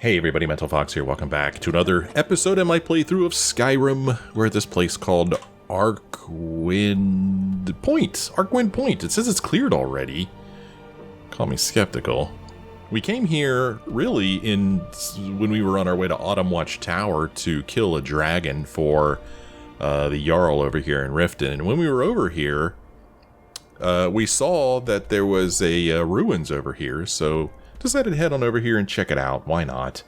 Hey everybody, Mental Fox here, welcome back to another episode in my playthrough of Skyrim. We're at this place called Arcwind Point. Arcwind Point. It says it's cleared already. Call me skeptical. We came here really when we were on our way to Autumn Watch Tower to kill a dragon for the Jarl over here in Riften. And when we were over here, we saw that there was a ruins over here, so decided to head on over here and check it out. Why not?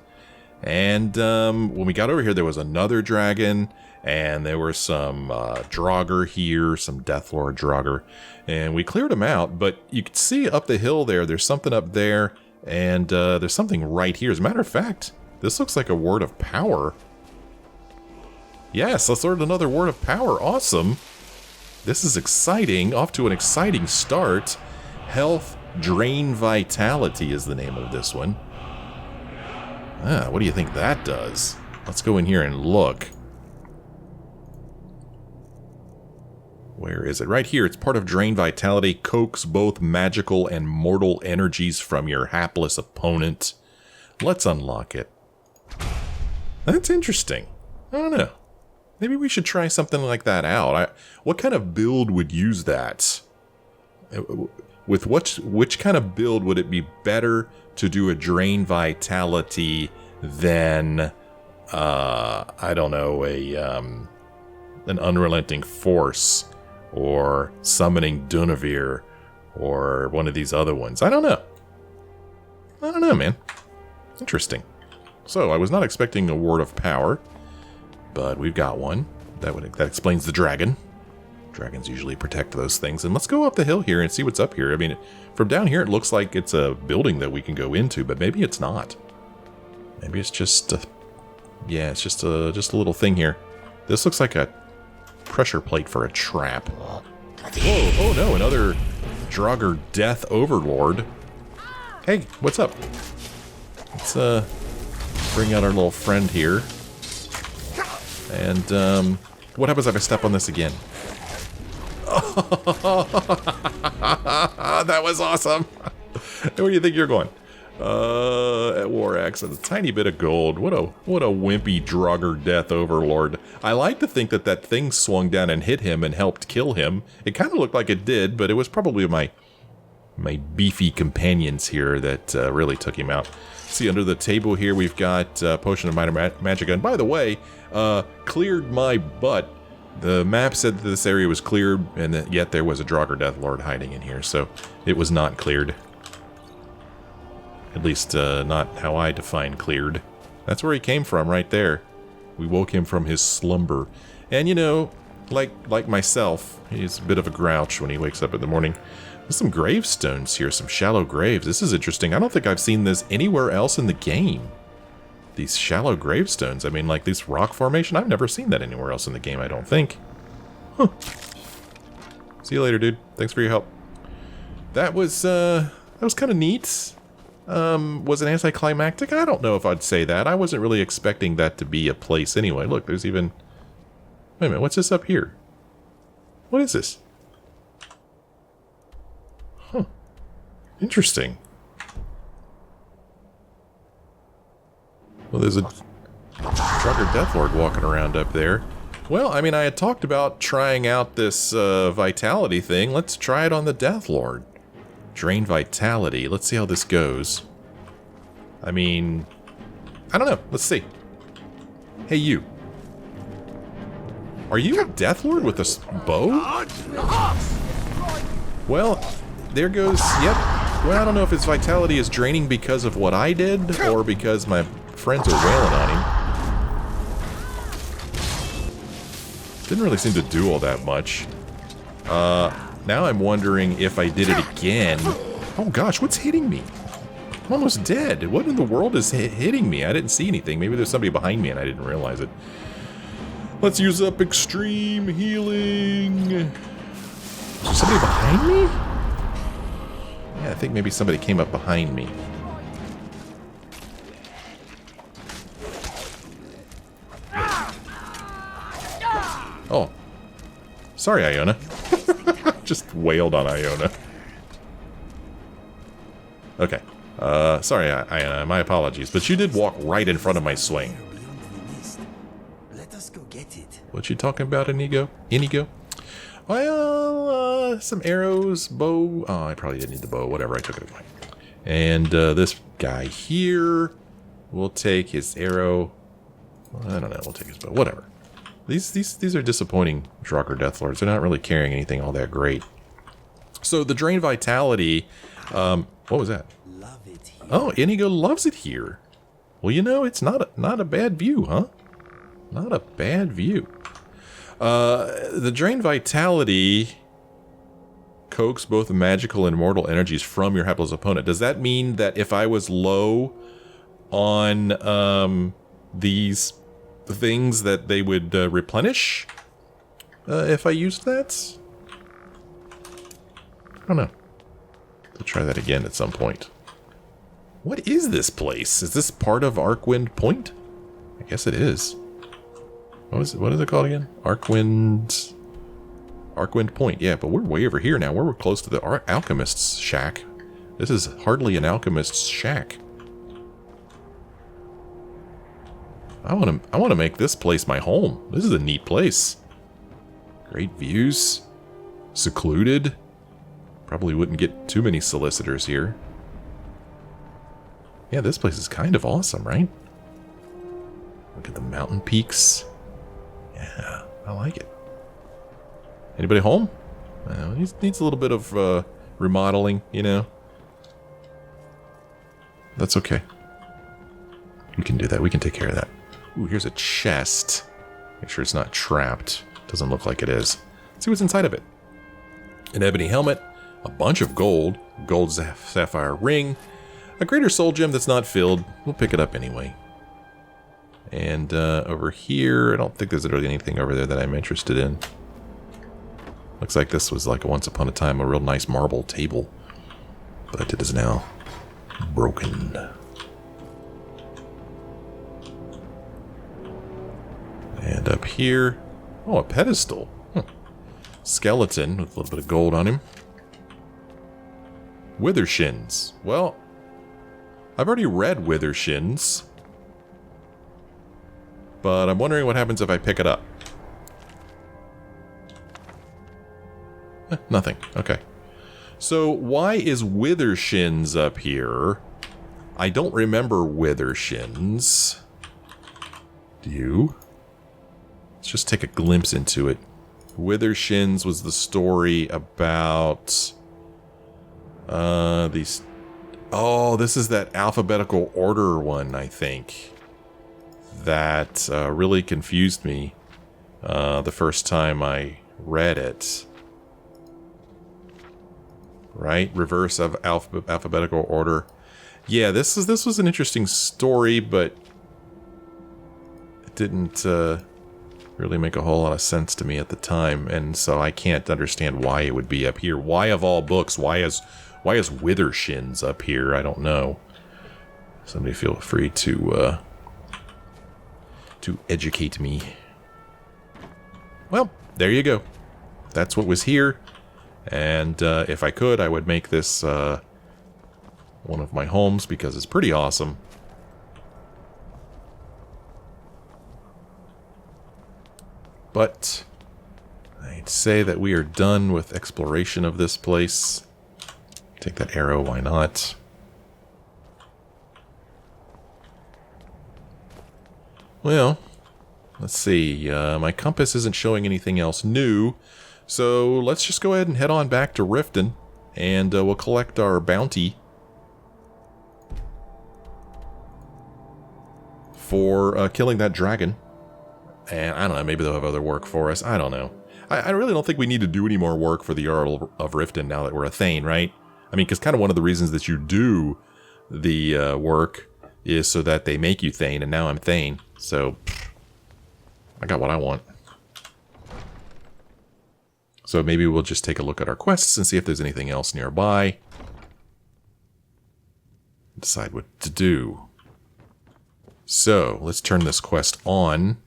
And when we got over here, there was another dragon, and there were some Draugr here, some Deathlord Draugr, and we cleared them out. But you can see up the hill there's something up there, and there's something right here. As a matter of fact, this looks like a word of power. Yes, let's learn another word of power. Awesome. This is exciting. Off to an exciting start. Health Drain Vitality is the name of this one. What do you think that does? Let's go in here and look. Where is it? Right here. It's part of Drain Vitality. Coax both magical and mortal energies from your hapless opponent. Let's unlock it. That's interesting. I don't know. Maybe we should try something like that out. What kind of build would use that? With which kind of build would it be better to do a Drain Vitality than, I don't know, an Unrelenting Force, or Summoning Dunavir, or one of these other ones? I don't know. Man. Interesting. So, I was not expecting a word of power, but we've got one. That explains the dragon. Dragons usually protect those things. And let's go up the hill here and see what's up here. I mean, from down here it looks like it's a building that we can go into, but maybe it's not. Maybe it's just it's just a little thing here. This looks like a pressure plate for a trap. Whoa, oh no, another Draugr Death Overlord. Hey, what's up? Let's bring out our little friend here. And what happens if I step on this again? That was awesome. Where do you think you're going? At War Axe and a tiny bit of gold. What a wimpy Draugr Death Overlord. I like to think that thing swung down and hit him and helped kill him. It kind of looked like it did, but it was probably my beefy companions here that really took him out. See, under the table here we've got Potion of Minor Magic. And by the way, cleared my butt. The map said that this area was cleared, and that yet there was a Draugr Deathlord hiding in here, so it was not cleared. At least, not how I define cleared. That's where he came from, right there. We woke him from his slumber. And, you know, like myself, he's a bit of a grouch when he wakes up in the morning. There's some gravestones here, some shallow graves. This is interesting. I don't think I've seen this anywhere else in the game. These shallow gravestones. I mean, like this rock formation. I've never seen that anywhere else in the game, I don't think. Huh. See you later, dude. Thanks for your help. That was kind of neat. Was it anticlimactic? I don't know if I'd say that. I wasn't really expecting that to be a place anyway. Look, there's even... Wait a minute, what's this up here? What is this? Huh. Interesting. Well, there's a Draugr Deathlord walking around up there. Well, I mean, I had talked about trying out this Vitality thing. Let's try it on the Deathlord. Drain Vitality. Let's see how this goes. I mean, I don't know. Let's see. Hey, you. Are you a Deathlord with a bow? Well, there goes... Yep. Well, I don't know if his Vitality is draining because of what I did, or because my friends are wailing on him. Didn't really seem to do all that much. Now I'm wondering if I did it again. Oh gosh, what's hitting me? I'm almost dead. What in the world is hitting me? I didn't see anything. Maybe there's somebody behind me and I didn't realize it. Let's use up extreme healing. Is there somebody behind me? Yeah, I think maybe somebody came up behind me. Oh. Sorry, Iona. Just wailed on Iona. Okay. Sorry, my apologies, but you did walk right in front of my swing. Let us go get it. What you talking about, Inigo? Inigo? Well, some arrows, bow. Oh, I probably didn't need the bow. Whatever, I took it away. And this guy here, we'll take his arrow. I don't know. We'll take his bow. Whatever. These are disappointing Draugr Deathlords. They're not really carrying anything all that great. So the drain vitality. What was that? Love it here. Oh, Inigo loves it here. Well, you know, it's not a bad view, huh? Not a bad view. The drain vitality coax both magical and mortal energies from your hapless opponent. Does that mean that if I was low on these things that they would replenish if I used that? I don't know. We'll try that again at some point. What is this place? Is this part of Arcwind Point? I guess it is. What is it called again? Arcwind Point. Yeah, but we're way over here now. We're close to the alchemist's shack. This is hardly an alchemist's shack. I want to make this place my home. This is a neat place. Great views. Secluded. Probably wouldn't get too many solicitors here. Yeah, this place is kind of awesome, right? Look at the mountain peaks. Yeah, I like it. Anybody home? Well, he needs a little bit of remodeling, you know. That's okay. We can do that. We can take care of that. Ooh, here's a chest. Make sure it's not trapped. Doesn't look like it is. Let's see what's inside of it. An ebony helmet, a bunch of gold, gold sapphire ring, a greater soul gem that's not filled. We'll pick it up anyway. And over here, I don't think there's really anything over there that I'm interested in. Looks like this was like once upon a time a real nice marble table. But it is now broken. And up here, oh, a pedestal. Skeleton with a little bit of gold on him. Withershins. Well, I've already read Withershins. But I'm wondering what happens if I pick it up. Nothing. Okay. So why is Withershins up here? I don't remember Withershins. Do you? Let's just take a glimpse into it. Withershins was the story about these. Oh, this is that alphabetical order one, I think. That really confused me the first time I read it. Right? Reverse of alphabetical order. Yeah, this was an interesting story, but it didn't really make a whole lot of sense to me at the time, and so I can't understand why it would be up here. Why of all books? Why is Withershins up here? I don't know. Somebody feel free to educate me. Well, there you go. That's what was here. And if I could, I would make this one of my homes because it's pretty awesome. But I'd say that we are done with exploration of this place. Take that arrow, why not? Well, let's see. My compass isn't showing anything else new. So let's just go ahead and head on back to Riften. And we'll collect our bounty. For killing that dragon. And I don't know, maybe they'll have other work for us. I don't know. I really don't think we need to do any more work for the Jarl of Riften now that we're a Thane, right? I mean, because kind of one of the reasons that you do the work is so that they make you Thane, and now I'm Thane. So, I got what I want. So maybe we'll just take a look at our quests and see if there's anything else nearby. Decide what to do. So, let's turn this quest on.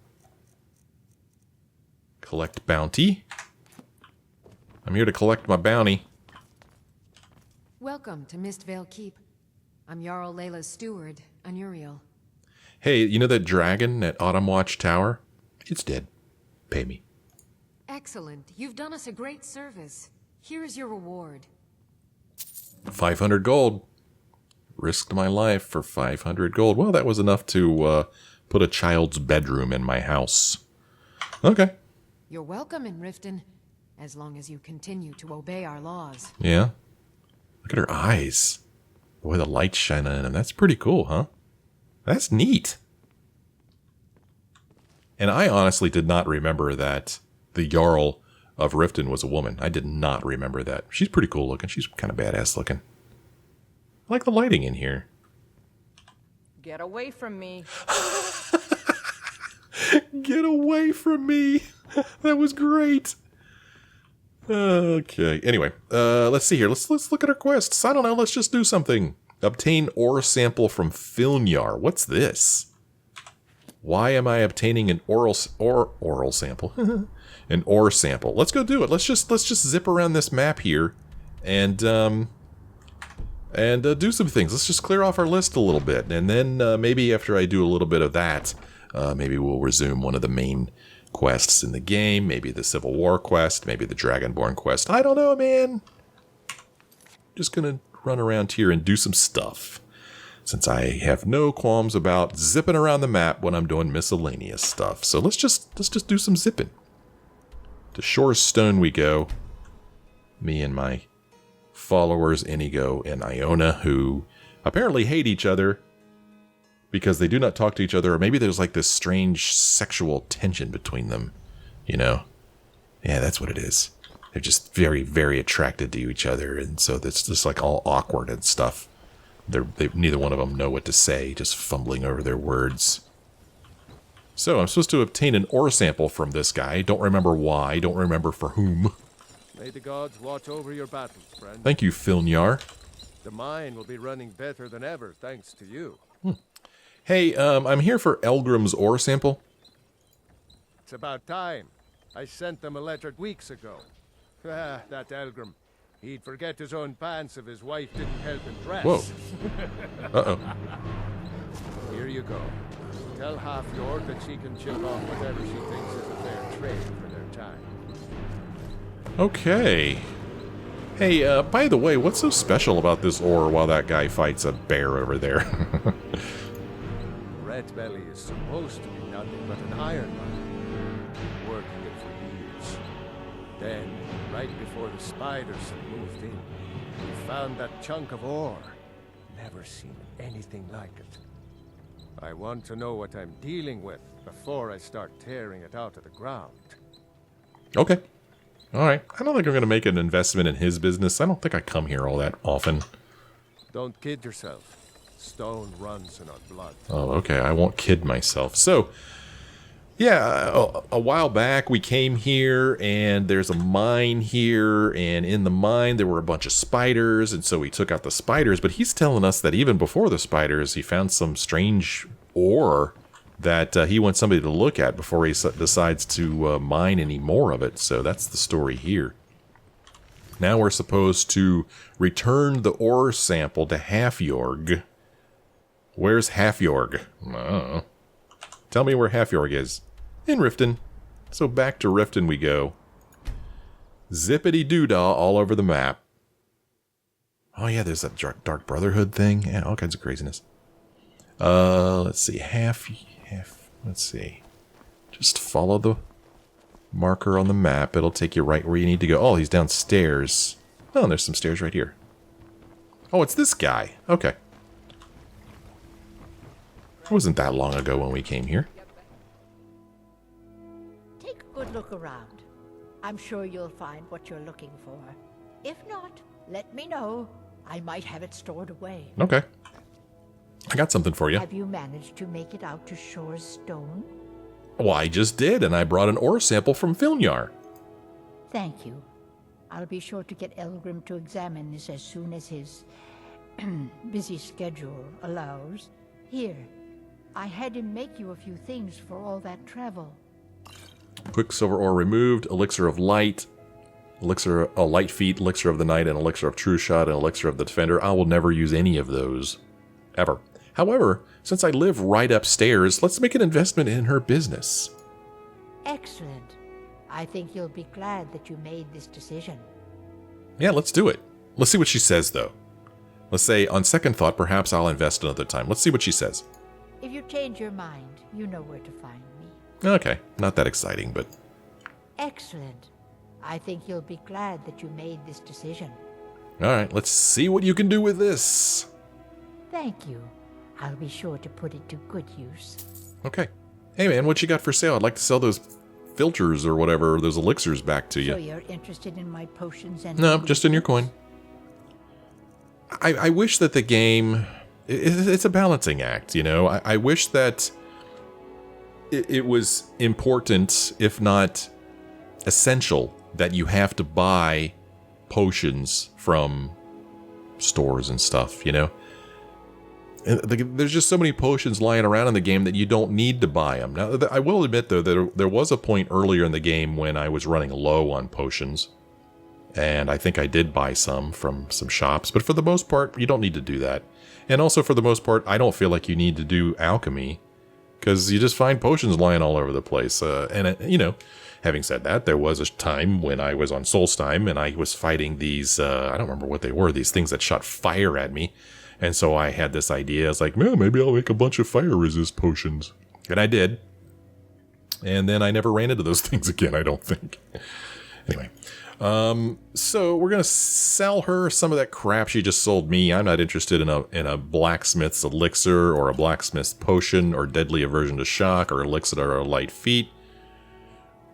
Collect bounty. I'm here to collect my bounty. Welcome to Mistvale Keep. I'm Jarl Layla's steward, Anuriel. Hey, you know that dragon at Autumn Watch Tower? It's dead. Pay me. Excellent. You've done us a great service. Here is your reward. 500 gold. Risked my life for 500 gold. Well, that was enough to put a child's bedroom in my house. Okay. You're welcome in Riften, as long as you continue to obey our laws. Yeah. Look at her eyes. The way the light's shining in them. That's pretty cool, huh? That's neat. And I honestly did not remember that the Jarl of Riften was a woman. I did not remember that. She's pretty cool looking. She's kind of badass looking. I like the lighting in here. Get away from me. Get away from me. That was great. Okay. Anyway, let's see here. Let's look at our quests. I don't know. Let's just do something. Obtain ore sample from Filnjar. What's this? Why am I obtaining an oral sample? An ore sample. Let's go do it. Let's just zip around this map here and do some things. Let's just clear off our list a little bit, and then maybe after I do a little bit of that, maybe we'll resume one of the main quests in the game. Maybe the Civil War quest. Maybe the Dragonborn quest. I don't know, man. Just gonna run around here and do some stuff, since I have no qualms about zipping around the map when I'm doing miscellaneous stuff. So let's just do some zipping. To Shore's Stone we go. Me and my followers Inigo and Iona, who apparently hate each other because they do not talk to each other, or maybe there's like this strange sexual tension between them, you know? Yeah, that's what it is. They're just very, very attracted to each other, and so it's just like all awkward and stuff. Neither one of them know what to say, just fumbling over their words. So I'm supposed to obtain an ore sample from this guy. Don't remember why, don't remember for whom. May the gods watch over your battles, friend. Thank you, Filnjar. The mine will be running better than ever, thanks to you. Hey, I'm here for Elgrim's ore sample. It's about time. I sent them a letter weeks ago. Ah, that Elgrim. He'd forget his own pants if his wife didn't help him dress. Whoa. Uh-oh. Here you go. Tell Half-York that she can chip off whatever she thinks is a fair trade for their time. Okay. Hey, by the way, what's so special about this ore while that guy fights a bear over there? Red Belly is supposed to be nothing but an iron mine. Working it for years. Then, right before the spiders had moved in, we found that chunk of ore. Never seen anything like it. I want to know what I'm dealing with before I start tearing it out of the ground. Okay. Alright. I don't think I'm going to make an investment in his business. I don't think I come here all that often. Don't kid yourself. Stone runs in our blood. Oh, okay. I won't kid myself. So, yeah, a while back we came here, and there's a mine here, and in the mine there were a bunch of spiders, and so we took out the spiders, but he's telling us that even before the spiders, he found some strange ore that he wants somebody to look at before he decides to mine any more of it. So that's the story here. Now we're supposed to return the ore sample to Half-York. Where's Half-York? Tell me where Half-York is. In Riften. So back to Riften we go. Zippity doodah all over the map. Oh yeah, there's that Dark Brotherhood thing. Yeah, all kinds of craziness. Let's see. Let's see. Just follow the marker on the map. It'll take you right where you need to go. Oh, he's downstairs. Oh, and there's some stairs right here. Oh, it's this guy. Okay. It wasn't that long ago when we came here. Take a good look around. I'm sure you'll find what you're looking for. If not, let me know. I might have it stored away. Okay. I got something for you. Have you managed to make it out to Shore's Stone? Well, I just did, and I brought an ore sample from Filnjar. Thank you. I'll be sure to get Elgrim to examine this as soon as his busy schedule allows. Here, I had him make you a few things for all that travel. Quicksilver ore removed, elixir of light, light feet, elixir of the night, and elixir of true shot, and elixir of the defender. I will never use any of those. ever. However, since I live right upstairs, let's make an investment in her business. Excellent. I think you'll be glad that you made this decision. Yeah, let's do it. Let's see what she says, though. Let's say, on second thought, perhaps I'll invest another time. Let's see what she says. If you change your mind, you know where to find me. Okay, not that exciting, but... Excellent. I think you'll be glad that you made this decision. Alright, let's see what you can do with this. Thank you. I'll be sure to put it to good use. Okay. Hey man, what you got for sale? I'd like to sell those filters or whatever, those elixirs back to you. So you're interested in my potions and... No, just in your coin. I wish that the game... It's a balancing act, you know? I wish that it was important, if not essential, that you have to buy potions from stores and stuff, you know? And there's just so many potions lying around in the game that you don't need to buy them. Now, I will admit, though, that there was a point earlier in the game when I was running low on potions. And I think I did buy some from some shops. But for the most part, you don't need to do that. And also, for the most part, I don't feel like you need to do alchemy. Because you just find potions lying all over the place. You know, having said that, there was a time when I was on Solstheim and I was fighting these, I don't remember what they were, these things that shot fire at me. And so I had this idea. I was like, well, maybe I'll make a bunch of fire resist potions. And I did. And then I never ran into those things again, I don't think. Anyway. So we're going to sell her some of that crap she just sold me. I'm not interested in a blacksmith's elixir or a blacksmith's potion or deadly aversion to shock or elixir or light feet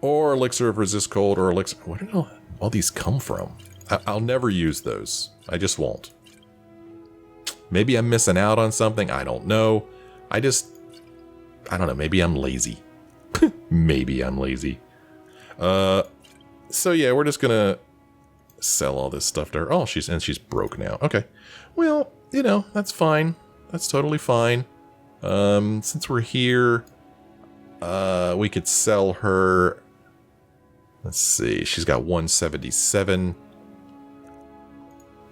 or elixir of resist cold or elixir. Where did all these come from? I'll never use those. I just won't. Maybe I'm missing out on something. I don't know. I don't know. Maybe I'm lazy. Maybe I'm lazy. So yeah, we're just gonna sell all this stuff to her. Oh, she's broke now. Okay. Well, you know, that's fine. That's totally fine. Since we're here, we could sell her. Let's see. She's got 177.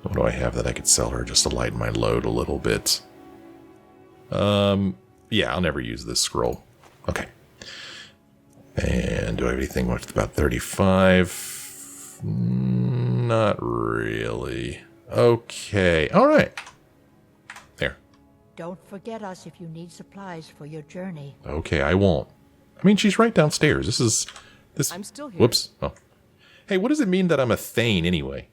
What do I have that I could sell her just to lighten my load a little bit? Yeah, I'll never use this scroll. Okay. And do I have anything worth about 35? Not really. Okay. All right. There. Don't forget us if you need supplies for your journey. Okay, I won't. I mean, she's right downstairs. This. I'm still here. Whoops. Oh. Hey, what does it mean that I'm a Thane anyway?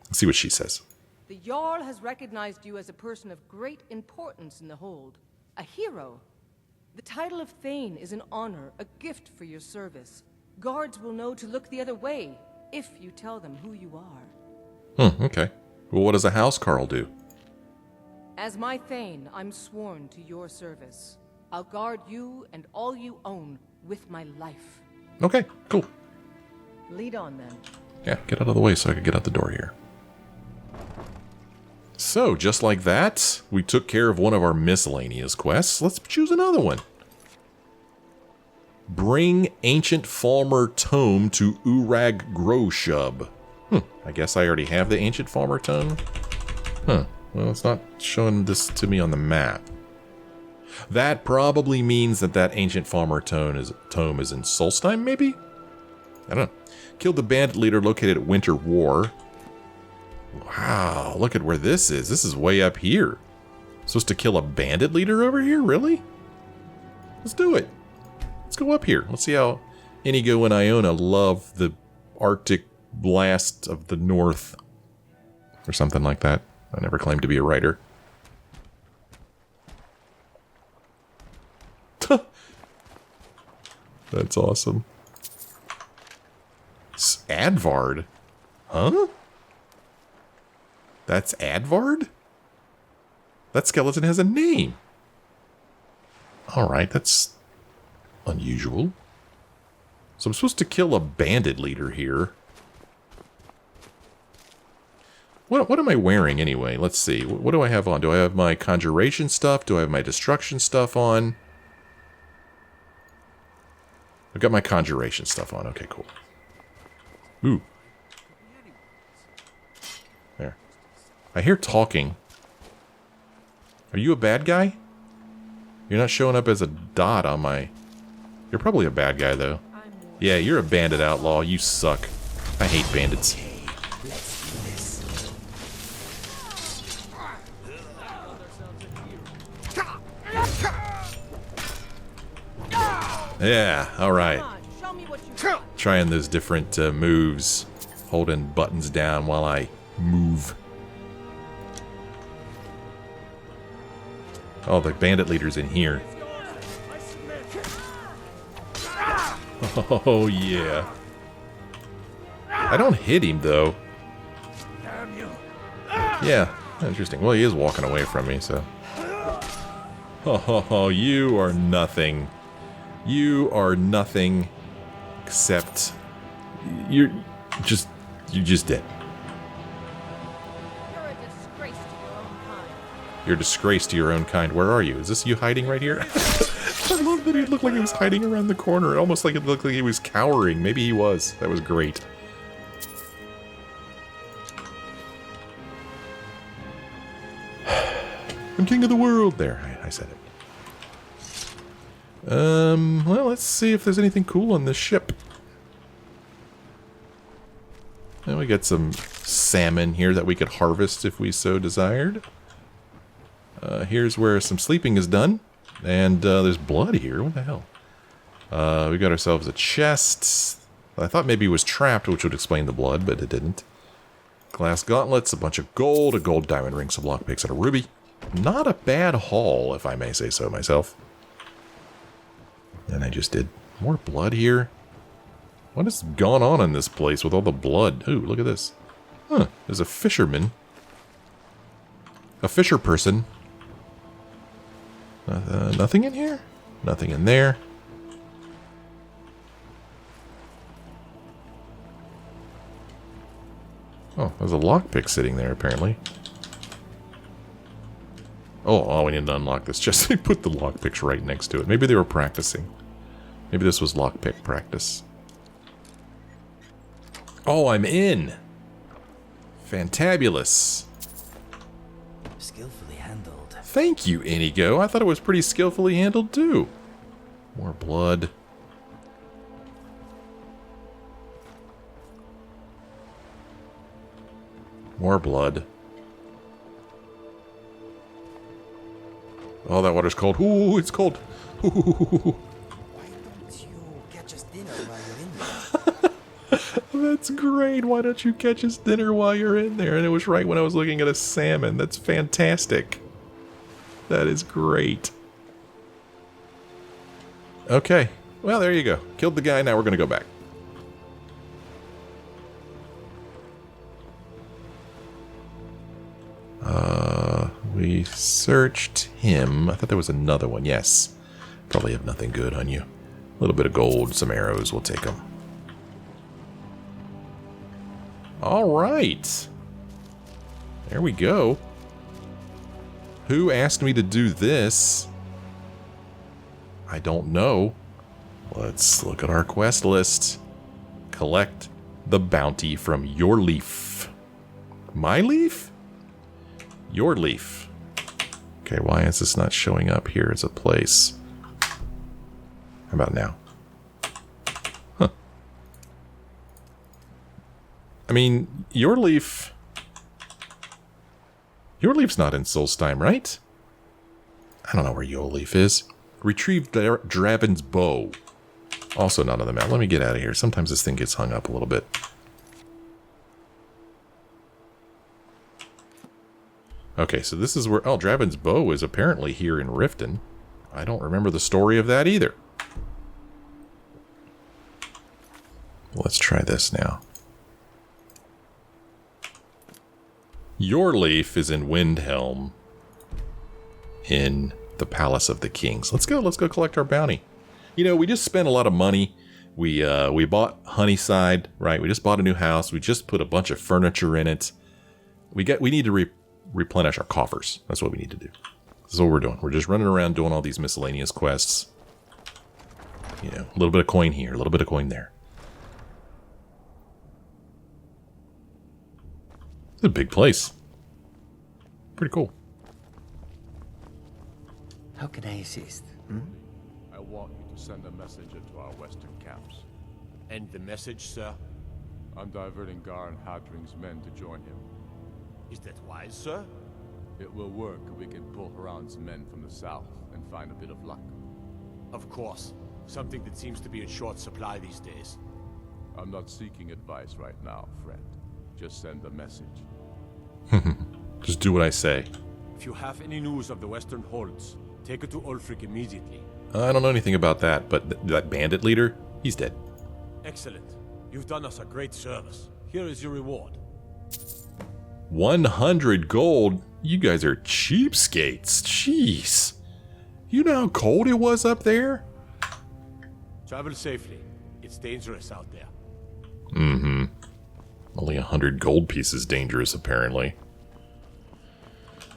Let's see what she says. The Jarl has recognized you as a person of great importance in the hold. A hero. The title of Thane is an honor, a gift for your service. Guards will know to look the other way, if you tell them who you are. Okay. Well, what does a housecarl do? As my Thane, I'm sworn to your service. I'll guard you and all you own with my life. Okay, cool. Lead on, then. Yeah, get out of the way so I can get out the door here. So, just like that, we took care of one of our miscellaneous quests. Let's choose another one. Bring Ancient Farmer Tome to Urag Groshub. I guess I already have the Ancient Farmer Tome. Well, it's not showing this to me on the map. That probably means that Ancient Farmer Tome is in Solstheim, maybe? I don't know. Killed the bandit leader located at Winter War. Wow, look at where this is. This is way up here. Supposed to kill a bandit leader over here? Really? Let's do it. Let's go up here. Let's see how Inigo and Iona love the Arctic blast of the north. Or something like that. I never claimed to be a writer. That's awesome. It's Advard. Huh? That's Advard? That skeleton has a name. Alright, that's unusual. So I'm supposed to kill a bandit leader here. What am I wearing anyway? Let's see. What do I have on? Do I have my conjuration stuff? Do I have my destruction stuff on? I've got my conjuration stuff on. Okay, cool. Ooh. There. I hear talking. Are you a bad guy? You're not showing up as a dot on my... You're probably a bad guy, though. Yeah, you're a bandit outlaw. You suck. I hate bandits. Yeah, alright. Trying those different moves. Holding buttons down while I move. Oh, the bandit leader's in here. Oh, yeah. I don't hit him, though. Yeah, interesting. Well, he is walking away from me, so... Oh, you are nothing. You are nothing except... You're just dead. You're a disgrace to your own kind. You're a disgrace to your own kind. Where are you? Is this you hiding right here? I love that he looked like he was hiding around the corner. Almost like it looked like he was cowering. Maybe he was. That was great. I'm king of the world. There, I said it. Well, let's see if there's anything cool on this ship. And we got some salmon here that we could harvest if we so desired. Here's where some sleeping is done. And there's blood here. What the hell? We got ourselves a chest. I thought maybe it was trapped, which would explain the blood, but it didn't. Glass gauntlets, a bunch of gold, a gold diamond ring, some lockpicks, and a ruby. Not a bad haul, if I may say so myself. And I just did more blood here. What has gone on in this place with all the blood? Ooh, look at this. Huh, there's a fisherman. A fisher person. Nothing in here? Nothing in there. Oh, there's a lockpick sitting there, apparently. Oh, we need to unlock this. Just put the lockpicks right next to it. Maybe they were practicing. Maybe this was lockpick practice. Oh, I'm in! Fantabulous. Skillfully handled. Thank you, Inigo. I thought it was pretty skillfully handled, too. More blood. More blood. Oh, that water's cold. Ooh, it's cold. Ooh. Why don't you catch us dinner while you're in there? That's great. Why don't you catch us dinner while you're in there? And it was right when I was looking at a salmon. That's fantastic. That is great. Okay. Well, there you go. Killed the guy. Now we're going to go back. We searched him. I thought there was another one. Yes. Probably have nothing good on you. A little bit of gold, some arrows. We'll take them. All right. There we go. Who asked me to do this? I don't know. Let's look at our quest list. Collect the bounty from your leaf. My leaf? Your leaf. Okay, why is this not showing up here as a place? How about now? Huh. I mean, your leaf's not in Solstheim, right? I don't know where your leaf is. Retrieve Dravin's bow. Also not on the map. Let me get out of here. Sometimes this thing gets hung up a little bit. Okay, so this is where... Oh, Dravin's bow is apparently here in Riften. I don't remember the story of that either. Let's try this now. Your leaf is in Windhelm. In the Palace of the Kings. Let's go collect our bounty. You know, we just spent a lot of money. We bought Honeyside, right? We just bought a new house. We just put a bunch of furniture in it. We need to replenish our coffers. That's what we need to do. This is what we're doing. We're just running around doing all these miscellaneous quests. You know, a little bit of coin here, a little bit of coin there. It's a big place. Pretty cool. How can I assist? I want you to send a messenger to our western camps. And the message, sir? I'm diverting Gar and Hadring's men to join him. Is that wise, sir? It will work if we can pull Haran's men from the south and find a bit of luck. Of course. Something that seems to be in short supply these days. I'm not seeking advice right now, friend. Just send a message. Just do what I say. If you have any news of the western holds, take it to Ulfric immediately. I don't know anything about that, but that bandit leader, he's dead. Excellent. You've done us a great service. Here is your reward. 100 gold? You guys are cheapskates. Jeez. You know how cold it was up there? Travel safely. It's dangerous out there. Mm-hmm. Only 100 gold pieces dangerous, apparently.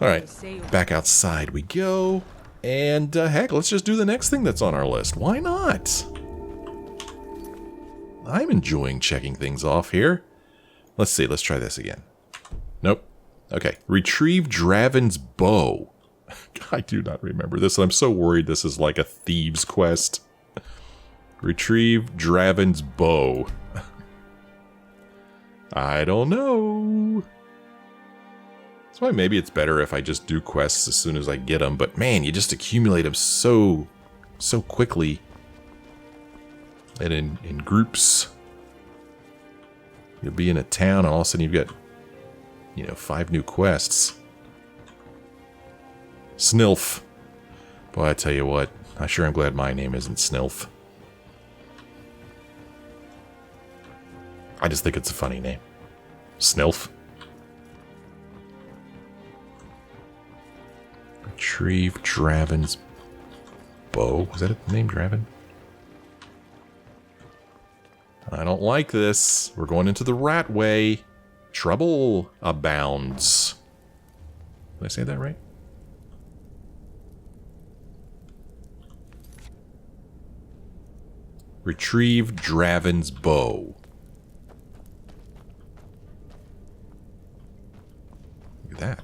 Alright, back outside we go. And, heck, let's just do the next thing that's on our list. Why not? I'm enjoying checking things off here. Let's see, let's try this again. Nope. Okay, retrieve Dravin's bow. I do not remember this, and I'm so worried this is like a thieves quest. Retrieve Dravin's bow. I don't know. That's why maybe it's better if I just do quests as soon as I get them. But man, you just accumulate them so quickly. And in groups. You'll be in a town and all of a sudden you've got, 5 new quests. Snilf. Boy, I tell you what. I sure am glad my name isn't Snilf. I just think it's a funny name. Snilf. Retrieve Dravin's bow. Was that it? Name Dravin? I don't like this. We're going into the rat way. Trouble abounds. Did I say that right? Retrieve Dravin's bow. Look at that.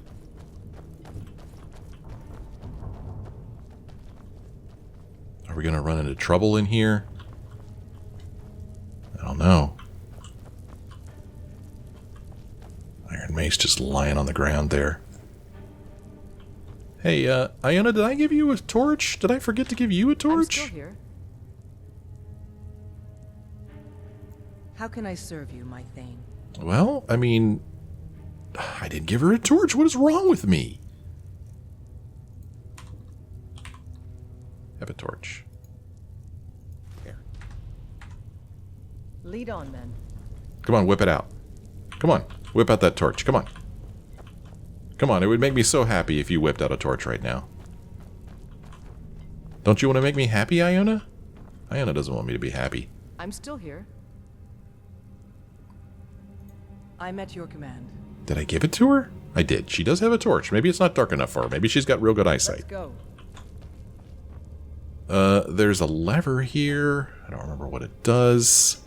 Are we going to run into trouble in here? I don't know. Iron Mace just lying on the ground there. Hey, Iona, did I give you a torch? Did I forget to give you a torch? I'm still here. How can I serve you, my Thane? Well, I mean, I didn't give her a torch. What is wrong with me? Have a torch. Here. Lead on, then. Come on, whip it out. Come on, whip out that torch. Come on. Come on, it would make me so happy if you whipped out a torch right now. Don't you want to make me happy, Iona? Iona doesn't want me to be happy. I'm still here. I'm at your command. Did I give it to her? I did. She does have a torch. Maybe it's not dark enough for her. Maybe she's got real good eyesight. Let's go. There's a lever here. I don't remember what it does.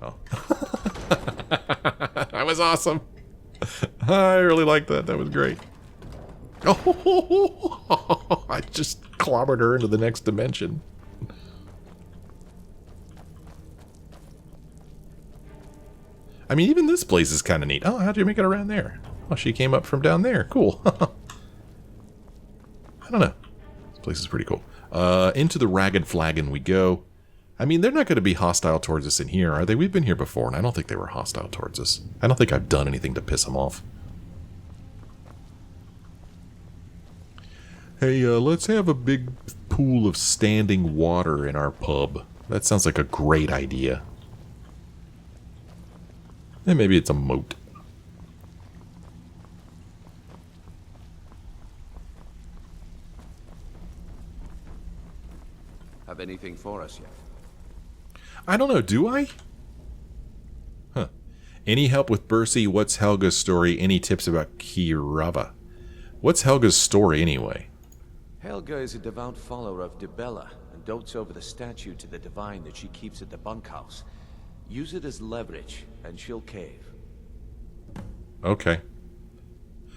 Oh. That was awesome. I really liked that. That was great. Oh, I just clobbered her into the next dimension. I mean, even this place is kind of neat. Oh, how'd you make it around there? Oh, she came up from down there. Cool. I don't know. This place is pretty cool. Into the Ragged Flagon we go. I mean, they're not going to be hostile towards us in here, are they? We've been here before, and I don't think they were hostile towards us. I don't think I've done anything to piss them off. Hey, let's have a big pool of standing water in our pub. That sounds like a great idea. And maybe it's a moat. Have anything for us yet? I don't know, do I? Huh. Any help with Bercy? What's Helga's story? Any tips about Kirava? What's Helga's story anyway? Helga is a devout follower of Dibella and dotes over the statue to the divine that she keeps at the bunkhouse. Use it as leverage, and she'll cave. Okay.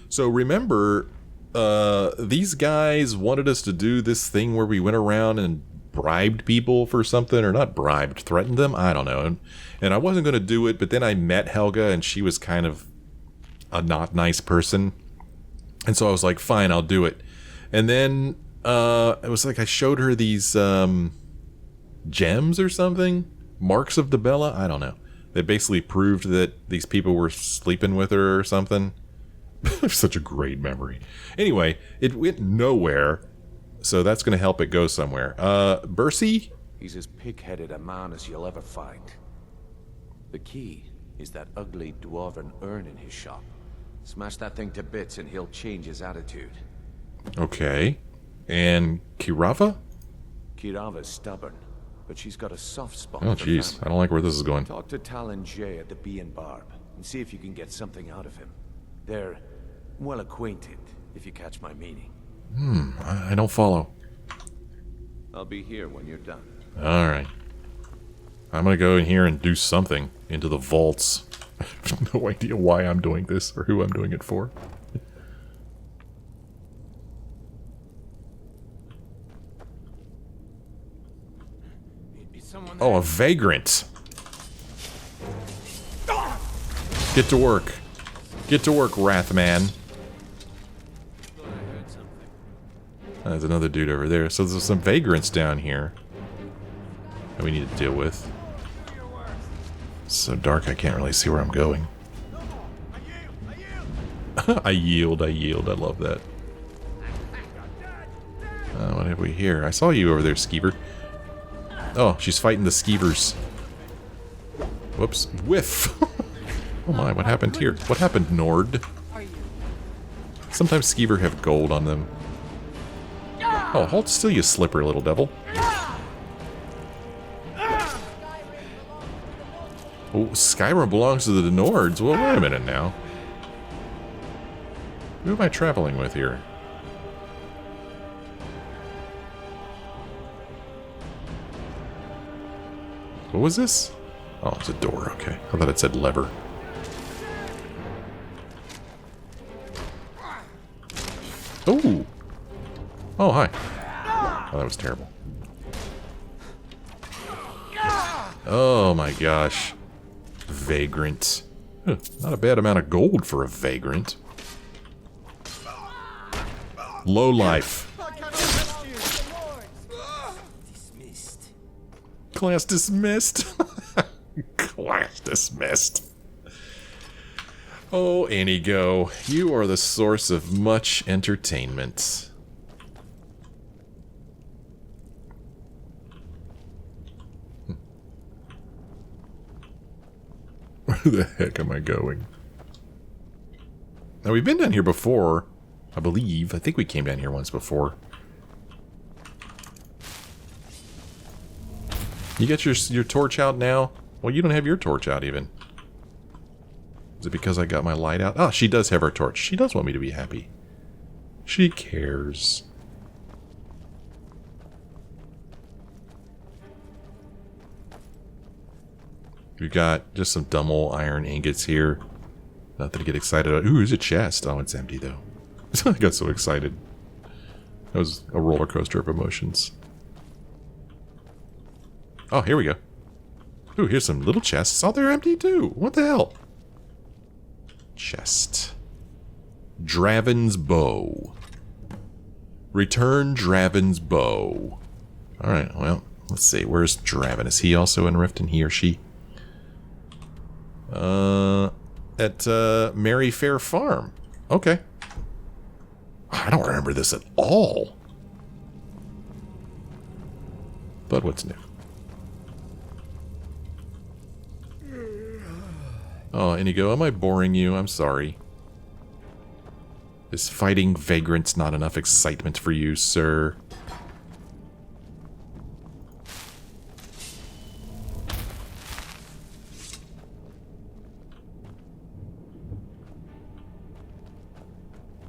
So remember, these guys wanted us to do this thing where we went around and bribed people for something, or not bribed, threatened them, I don't know. And I wasn't going to do it, but then I met Helga, and she was kind of a not nice person. And so I was like, fine, I'll do it. And then it was like I showed her these gems or something, marks of Dibella, I don't know. They basically proved that these people were sleeping with her or something. Such a great memory. Anyway, it went nowhere, so that's going to help it go somewhere. Bercy? He's as pig-headed a man as you'll ever find. The key is that ugly dwarven urn in his shop. Smash that thing to bits and he'll change his attitude. Okay. And Kirava? Kirava's stubborn, but she's got a soft spot Oh, for jeez. family. I don't like where this is going. Talk to Talon Jay at the Bee and Barb and see if you can get something out of him. They're well acquainted, if you catch my meaning. I don't follow. I'll be here when you're done. Alright. I'm going to go in here and do something into the vaults. I have no idea why I'm doing this or who I'm doing it for. Oh, a vagrant. Get to work. Get to work, Wrathman. There's another dude over there. So there's some vagrants down here that we need to deal with. It's so dark I can't really see where I'm going. I yield, I yield. I love that. What have we here? I saw you over there, Skeever. Oh, she's fighting the Skeevers. Whoops. Whiff! Oh my, what happened here? What happened, Nord? Sometimes Skeever have gold on them. Oh, hold still, you slippery little devil. Oh, Skyrim belongs to the Nords. Well, wait a minute now. Who am I traveling with here? What was this? Oh, it's a door, okay. I thought it said lever. Oh! Oh, hi. Oh, that was terrible. Oh my gosh. Vagrant. Huh, not a bad amount of gold for a vagrant. Low life. Dismissed. Class dismissed. Class dismissed. Oh, Inigo, you are the source of much entertainment. Where the heck am I going? Now, we've been down here before, I believe. I think we came down here once before. You got your torch out now? Well, you don't have your torch out even. Is it because I got my light out? Ah, she does have her torch. She does want me to be happy. She cares. We got just some dumb old iron ingots here. Nothing to get excited about. Ooh, there's a chest. Oh, it's empty though. I got so excited. That was a roller coaster of emotions. Oh, here we go. Ooh, here's some little chests. Oh, they're empty too. What the hell? Chest. Dravin's bow. Return Dravin's bow. Alright, well, let's see. Where's Dravin? Is he also in Riften? He or she? At Merryfair Farm. Okay. I don't remember this at all. But what's new? Oh, Inigo, am I boring you? I'm sorry. Is fighting vagrants not enough excitement for you, sir?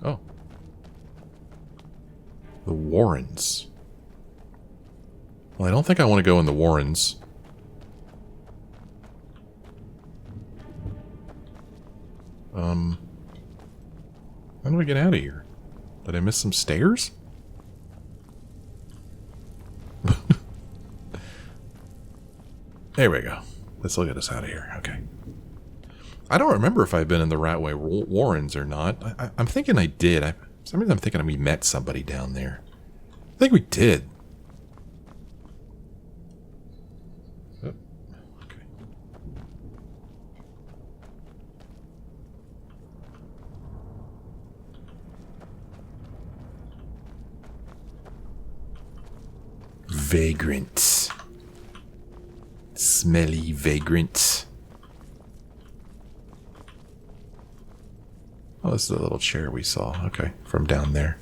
Oh. The Warrens. Well, I don't think I want to go in the Warrens. How do we get out of here? Did I miss some stairs? There we go. Let's get us out of here. Okay. I don't remember if I've been in the Ratway Warrens or not. I'm thinking I did. For some reason I'm thinking we met somebody down there. I think we did. Oh, okay. Vagrants. Smelly vagrants. Oh, this is the little chair we saw. Okay, from down there.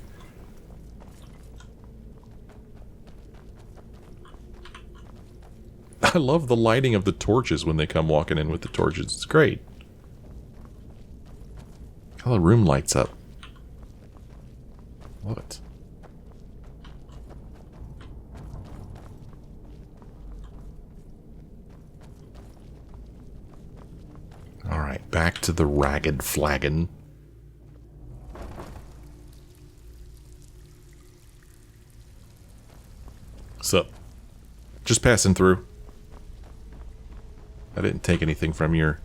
I love the lighting of the torches when they come walking in with the torches. It's great. How the room lights up. Love it. Alright, back to the ragged flagon. Sup? Just passing through. I didn't take anything from your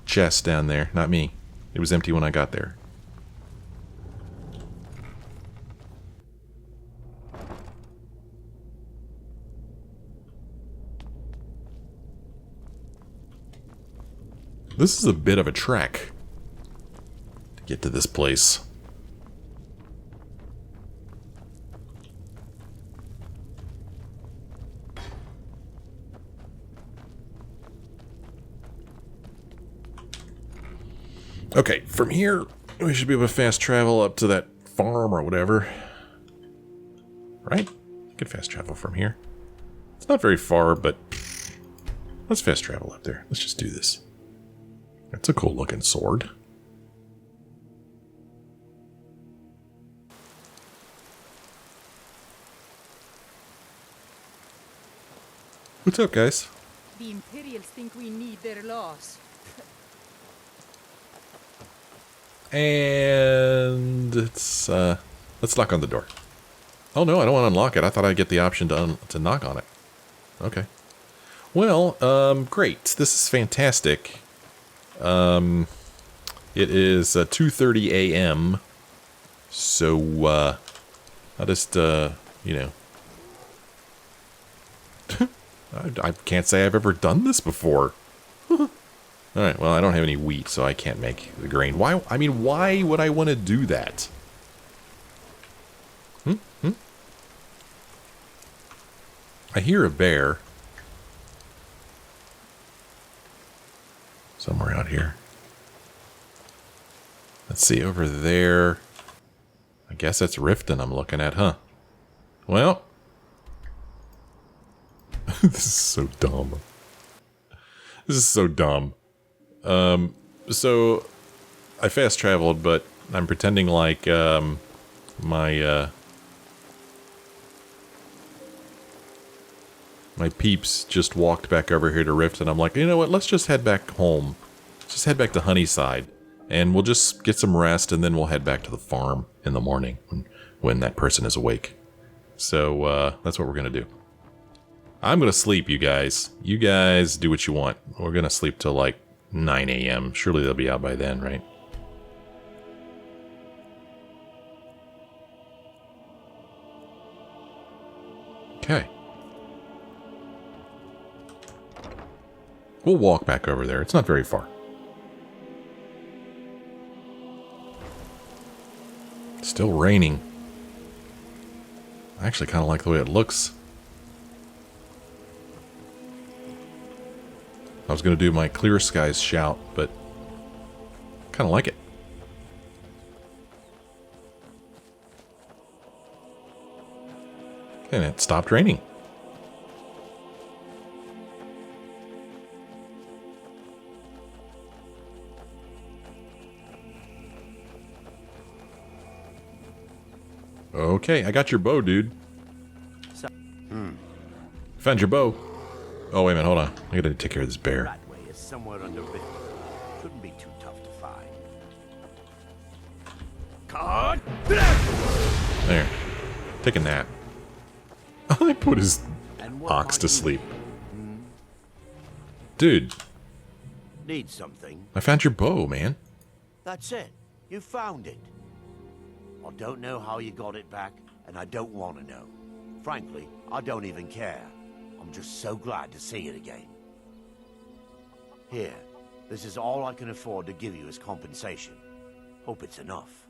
chest down there. Not me. It was empty when I got there. This is a bit of a trek to get to this place. Okay, from here, we should be able to fast travel up to that farm or whatever. Right? I could fast travel from here. It's not very far, but let's fast travel up there. Let's just do this. That's a cool looking sword. What's up, guys? The Imperials think we need their laws. And it's, let's knock on the door. Oh no, I don't want to unlock it. I thought I'd get the option to knock on it. Okay. Well, great. This is fantastic. It is 2:30 a.m. So, I'll just, you know. I can't say I've ever done this before. Alright, well, I don't have any wheat, so I can't make the grain. Why? I mean, why would I want to do that? I hear a bear. Somewhere out here. Let's see, over there. I guess that's Riften I'm looking at, huh? Well. This is so dumb. This is so dumb. So I fast traveled, but I'm pretending like my peeps just walked back over here to Rift, and I'm like, you know what, let's just head back home. Just head back to Honeyside, and we'll just get some rest, and then we'll head back to the farm in the morning when that person is awake. So that's what we're gonna do. I'm gonna sleep, you guys. You guys do what you want. We're gonna sleep till like 9 a.m. Surely they'll be out by then, right? Okay. We'll walk back over there. It's not very far. It's still raining. I actually kind of like the way it looks. I was going to do my clear skies shout, but kind of like it. And it stopped raining. Okay, I got your bow, dude. Found your bow. Oh, wait a minute, hold on. I gotta take care of this bear. Ratway is somewhere under Riften. Couldn't be too tough to find. There. Take a nap. I put his ox to sleep. Dude, Need something? I found your bow, man. That's it. You found it. I don't know how you got it back, and I don't want to know. Frankly, I don't even care. I'm just so glad to see it again. Here, this is all I can afford to give you as compensation. Hope it's enough.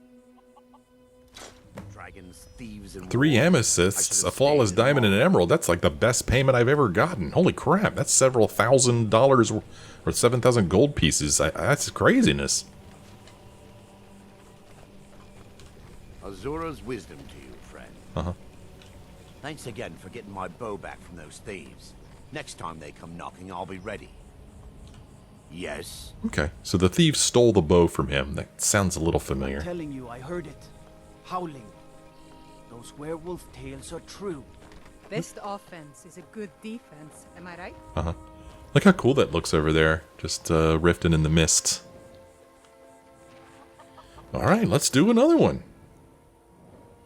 Dragons, thieves, and 3 amethysts, a flawless diamond, and an emerald. That's like the best payment I've ever gotten. Holy crap, that's several $1,000 or 7,000 gold pieces. That's craziness. Azura's wisdom to you, friend. Uh-huh. Thanks again for getting my bow back from those thieves. Next time they come knocking, I'll be ready. Yes? Okay, so the thieves stole the bow from him. That sounds a little familiar. I'm telling you, I heard it. Howling. Those werewolf tales are true. Best offense is a good defense, am I right? Uh-huh. Look how cool that looks over there. Just Riften in the mist. Alright, let's do another one.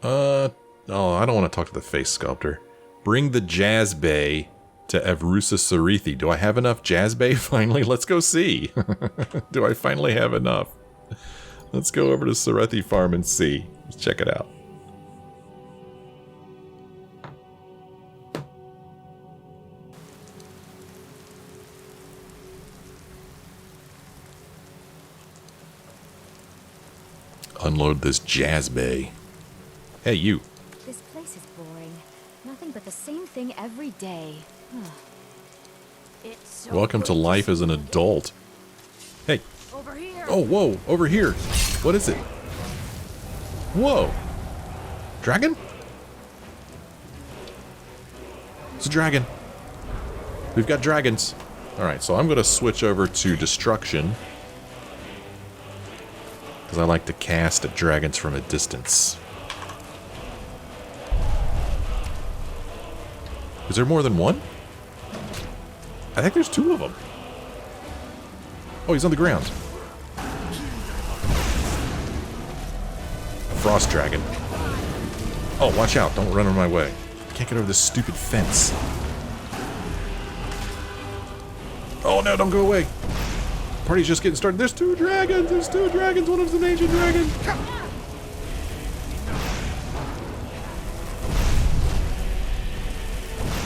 Oh, I don't want to talk to the face sculptor. Bring the Jazbay to Evrusa Sarethi. Do I have enough Jazbay finally? Let's go see. Do I finally have enough? Let's go over to Sarethi Farm and see. Let's check it out. Unload this Jazbay. Hey, you. This place is boring. Nothing but the same thing every day. It's so Welcome to life as an adult. Hey. Over here. Oh, whoa. Over here. What is it? Whoa. Dragon? It's a dragon. We've got dragons. Alright, so I'm going to switch over to destruction. Because I like to cast at dragons from a distance. Is there more than one? I think there's 2 of them. Oh, he's on the ground. A frost dragon. Oh, watch out. Don't run on my way. I can't get over this stupid fence. Oh, no, don't go away. Party's just getting started. There's 2 dragons. There's 2 dragons. One of them's an ancient dragon.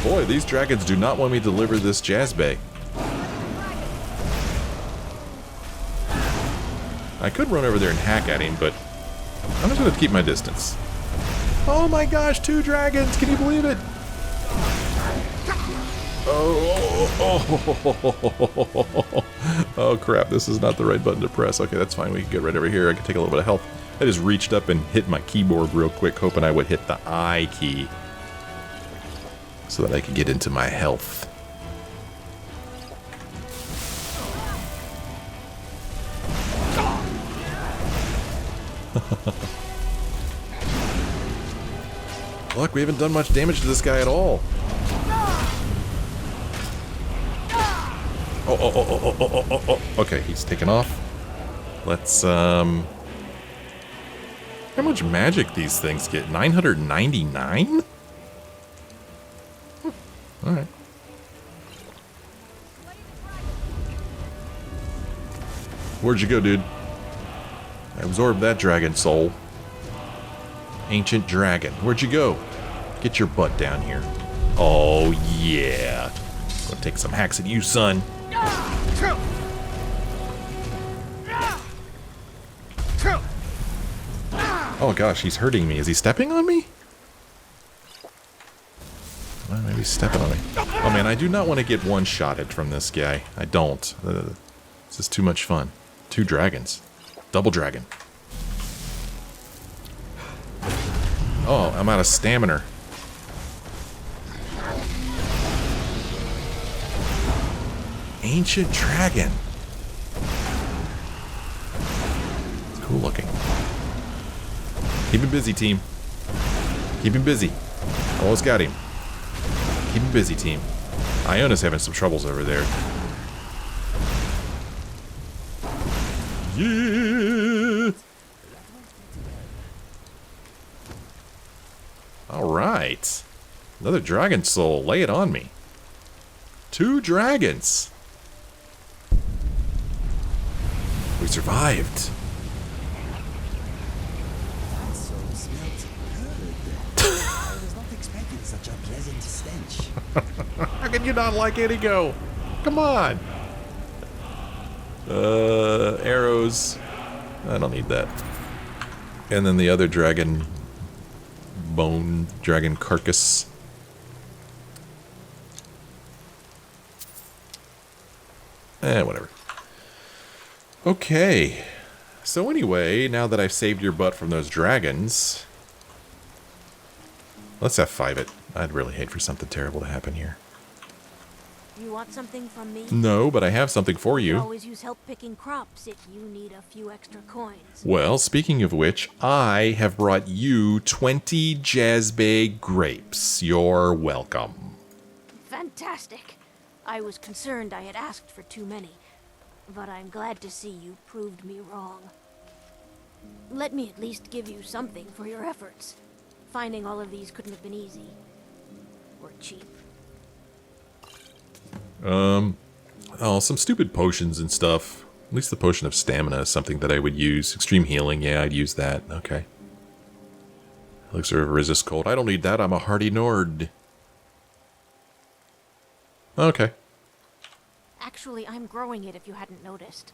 Boy, these dragons do not want me to deliver this Jazbay. I could run over there and hack at him, but I'm just going to keep my distance. Oh my gosh, 2 dragons! Can you believe it? Oh crap, this is not the right button to press. Okay, that's fine. We can get right over here. I can take a little bit of health. I just reached up and hit my keyboard real quick, hoping I would hit the I key so that I could get into my health. Look, we haven't done much damage to this guy at all. Oh. Okay, he's taken off. Let's, how much magic these things get? 999? Alright. Where'd you go, dude? I absorbed that dragon soul. Ancient dragon. Where'd you go? Get your butt down here. Oh, yeah. Gonna take some hacks at you, son. Oh gosh, he's hurting me. Is he stepping on me? Well, maybe he's stepping on me. Oh man, I do not want to get one-shotted from this guy. I don't. This is too much fun. 2 dragons. Double dragon. Oh, I'm out of stamina. Ancient dragon. It's cool looking. Keep him busy, team. Keep him busy. Almost got him. Keep him busy, team. Iona's having some troubles over there. Yeah. Alright. Another dragon soul. Lay it on me. 2 dragons. We survived. That soul smelled good. I was not expecting such a pleasant stench. How can you not like Inigo? Come on. Arrows. I don't need that. And then the other dragon bone, dragon carcass. Whatever. Okay. So anyway, now that I've saved your butt from those dragons, let's F5 it. I'd really hate for something terrible to happen here. You want something from me? No, but I have something for you. You always use help picking crops if you need a few extra coins. Well, speaking of which, I have brought you 20 Jazbay grapes. You're welcome. Fantastic. I was concerned I had asked for too many, but I'm glad to see you proved me wrong. Let me at least give you something for your efforts. Finding all of these couldn't have been easy. Or cheap. Oh, some stupid potions and stuff. At least the potion of stamina is something that I would use. Extreme healing, yeah, I'd use that. Okay. Elixir of resist cold. I don't need that, I'm a hardy Nord. Okay. Actually, I'm growing it if you hadn't noticed.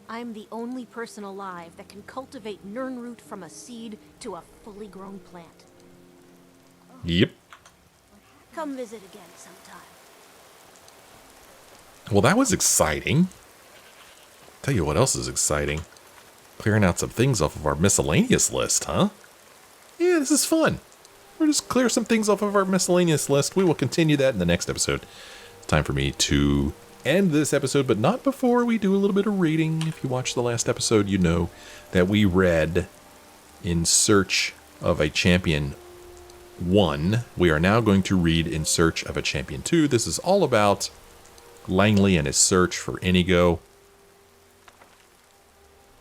I'm the only person alive that can cultivate Nirnroot from a seed to a fully grown plant. Yep. Come visit again sometime. Well, that was exciting. Tell you what else is exciting. Clearing out some things off of our miscellaneous list, huh? Yeah, this is fun. We'll just clear some things off of our miscellaneous list. We will continue that in the next episode. It's time for me to end this episode, but not before we do a little bit of reading. If you watched the last episode, you know that we read In Search of a Champion 1. We are now going to read In Search of a Champion 2. This is all about Langley and his search for Inigo.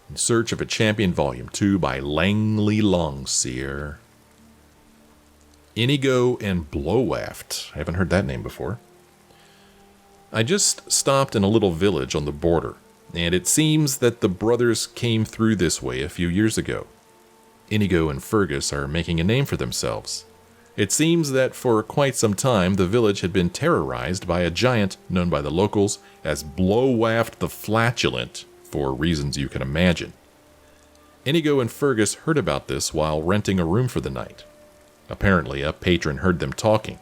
In Search of a Champion Volume 2 by Langley Longseer. Inigo and Blowaft. I haven't heard that name before. I just stopped in a little village on the border, and it seems that the brothers came through this way a few years ago. Inigo and Fergus are making a name for themselves. It seems that for quite some time the village had been terrorized by a giant known by the locals as Blowaft the Flatulent, for reasons you can imagine. Inigo and Fergus heard about this while renting a room for the night. Apparently, a patron heard them talking.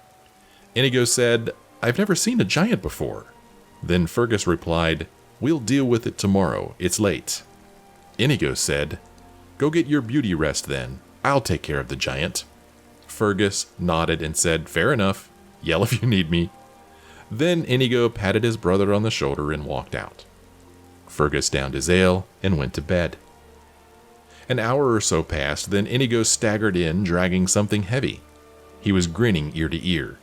Inigo said, "I've never seen a giant before." Then Fergus replied, "We'll deal with it tomorrow. It's late." Inigo said, "Go get your beauty rest then. I'll take care of the giant." Fergus nodded and said, "Fair enough. Yell if you need me." Then Inigo patted his brother on the shoulder and walked out. Fergus downed his ale and went to bed. An hour or so passed, then Inigo staggered in, dragging something heavy. He was grinning ear to ear.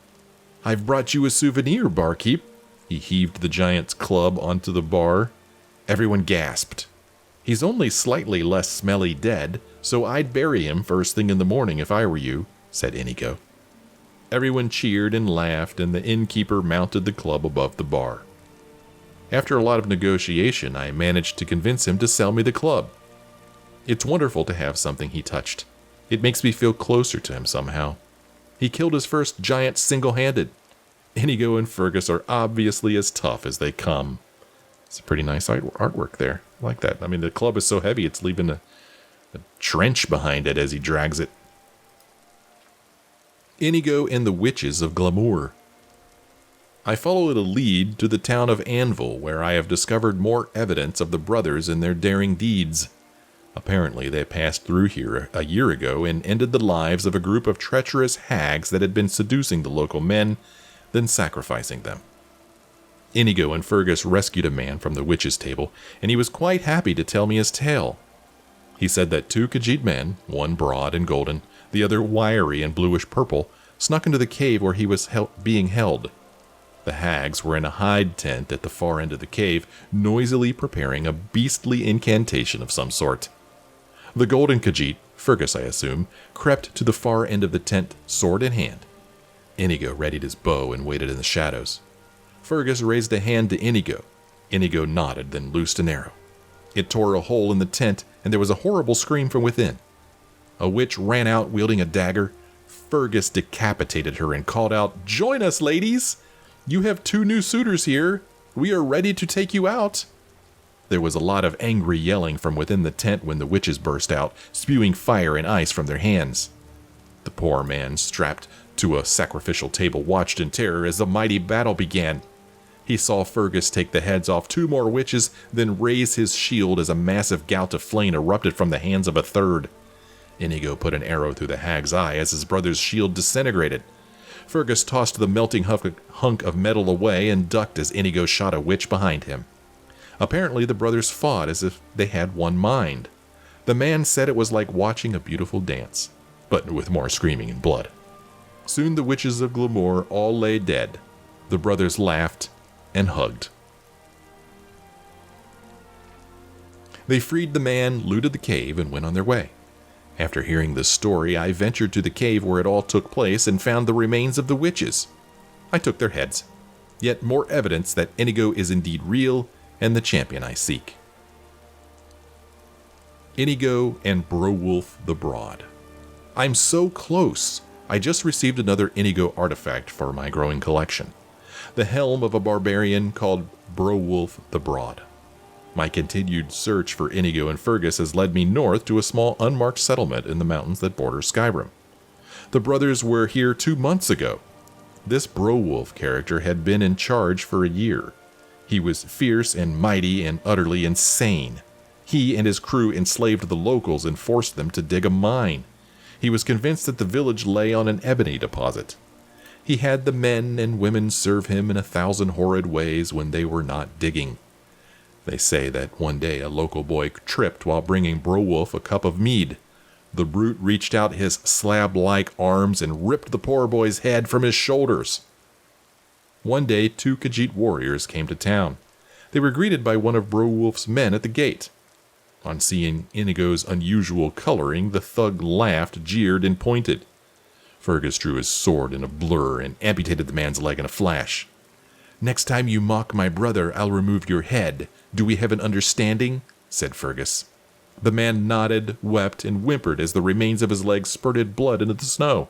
"I've brought you a souvenir, barkeep." He heaved the giant's club onto the bar. Everyone gasped. "He's only slightly less smelly dead, so I'd bury him first thing in the morning if I were you," said Inigo. Everyone cheered and laughed, and the innkeeper mounted the club above the bar. After a lot of negotiation, I managed to convince him to sell me the club. It's wonderful to have something he touched. It makes me feel closer to him somehow. He killed his first giant single-handed. Inigo and Fergus are obviously as tough as they come. It's a pretty nice artwork there. I like that. I mean, the club is so heavy, it's leaving a trench behind it as he drags it. Inigo and the Witches of Glamour. I followed a lead to the town of Anvil, where I have discovered more evidence of the brothers and their daring deeds. Apparently, they passed through here a year ago and ended the lives of a group of treacherous hags that had been seducing the local men, then sacrificing them. Inigo and Fergus rescued a man from the witch's table, and he was quite happy to tell me his tale. He said that 2 Khajiit men, one broad and golden, the other wiry and bluish-purple, snuck into the cave where he was being held. The hags were in a hide tent at the far end of the cave, noisily preparing a beastly incantation of some sort. The golden Khajiit, Fergus I assume, crept to the far end of the tent, sword in hand. Inigo readied his bow and waited in the shadows. Fergus raised a hand to Inigo. Inigo nodded, then loosed an arrow. It tore a hole in the tent, and there was a horrible scream from within. A witch ran out wielding a dagger. Fergus decapitated her and called out, "Join us, ladies! You have 2 new suitors here. We are ready to take you out." There was a lot of angry yelling from within the tent when the witches burst out, spewing fire and ice from their hands. The poor man, strapped to a sacrificial table, watched in terror as the mighty battle began. He saw Fergus take the heads off 2 more witches, then raise his shield as a massive gout of flame erupted from the hands of a third. Inigo put an arrow through the hag's eye as his brother's shield disintegrated. Fergus tossed the melting hunk of metal away and ducked as Inigo shot a witch behind him. Apparently the brothers fought as if they had one mind. The man said it was like watching a beautiful dance, but with more screaming and blood. Soon the witches of Glamour all lay dead. The brothers laughed and hugged. They freed the man, looted the cave, and went on their way. After hearing this story, I ventured to the cave where it all took place and found the remains of the witches. I took their heads. Yet more evidence that Inigo is indeed real and the champion I seek. Inigo and Browulf the Broad. I'm so close. I just received another Inigo artifact for my growing collection. The helm of a barbarian called Browulf the Broad. My continued search for Inigo and Fergus has led me north to a small unmarked settlement in the mountains that border Skyrim. The brothers were here 2 months ago. This Browulf character had been in charge for a year. He was fierce and mighty and utterly insane. He and his crew enslaved the locals and forced them to dig a mine. He was convinced that the village lay on an ebony deposit. He had the men and women serve him in 1,000 horrid ways when they were not digging. They say that one day a local boy tripped while bringing Browulf a cup of mead. The brute reached out his slab-like arms and ripped the poor boy's head from his shoulders. One day, 2 Khajiit warriors came to town. They were greeted by one of Browulf's men at the gate. On seeing Inigo's unusual coloring, the thug laughed, jeered, and pointed. Fergus drew his sword in a blur and amputated the man's leg in a flash. "Next time you mock my brother, I'll remove your head. Do we have an understanding?" said Fergus. The man nodded, wept, and whimpered as the remains of his leg spurted blood into the snow.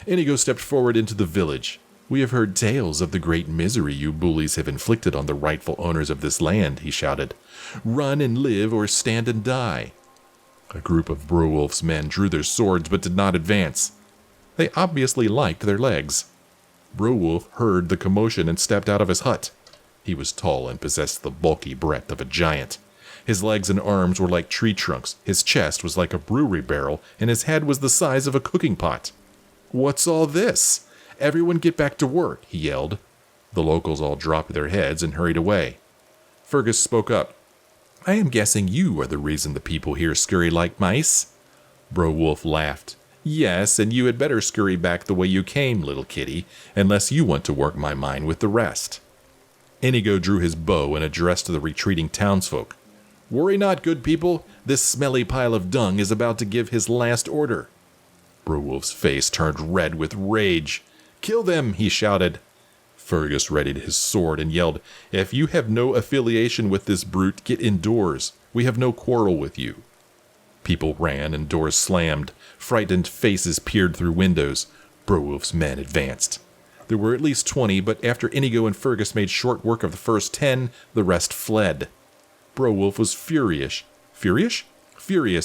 Inigo stepped forward into the village. "We have heard tales of the great misery you bullies have inflicted on the rightful owners of this land," he shouted. "Run and live or stand and die." A group of Browulf's men drew their swords but did not advance. They obviously liked their legs. Browulf heard the commotion and stepped out of his hut. He was tall and possessed the bulky breadth of a giant. His legs and arms were like tree trunks, his chest was like a brewery barrel, and his head was the size of a cooking pot. "What's all this? Everyone get back to work," he yelled. The locals all dropped their heads and hurried away. Fergus spoke up. "I am guessing you are the reason the people here scurry like mice." Browulf laughed. "Yes, and you had better scurry back the way you came, little kitty, unless you want to work my mine with the rest." Inigo drew his bow and addressed the retreating townsfolk. "Worry not, good people. This smelly pile of dung is about to give his last order." Browulf's face turned red with rage. "Kill them!" he shouted. Fergus readied his sword and yelled, "If you have no affiliation with this brute, get indoors. We have no quarrel with you." People ran and doors slammed. Frightened faces peered through windows. Browulf's men advanced. There were at least 20, but after Inigo and Fergus made short work of the first 10, the rest fled. Browulf was furious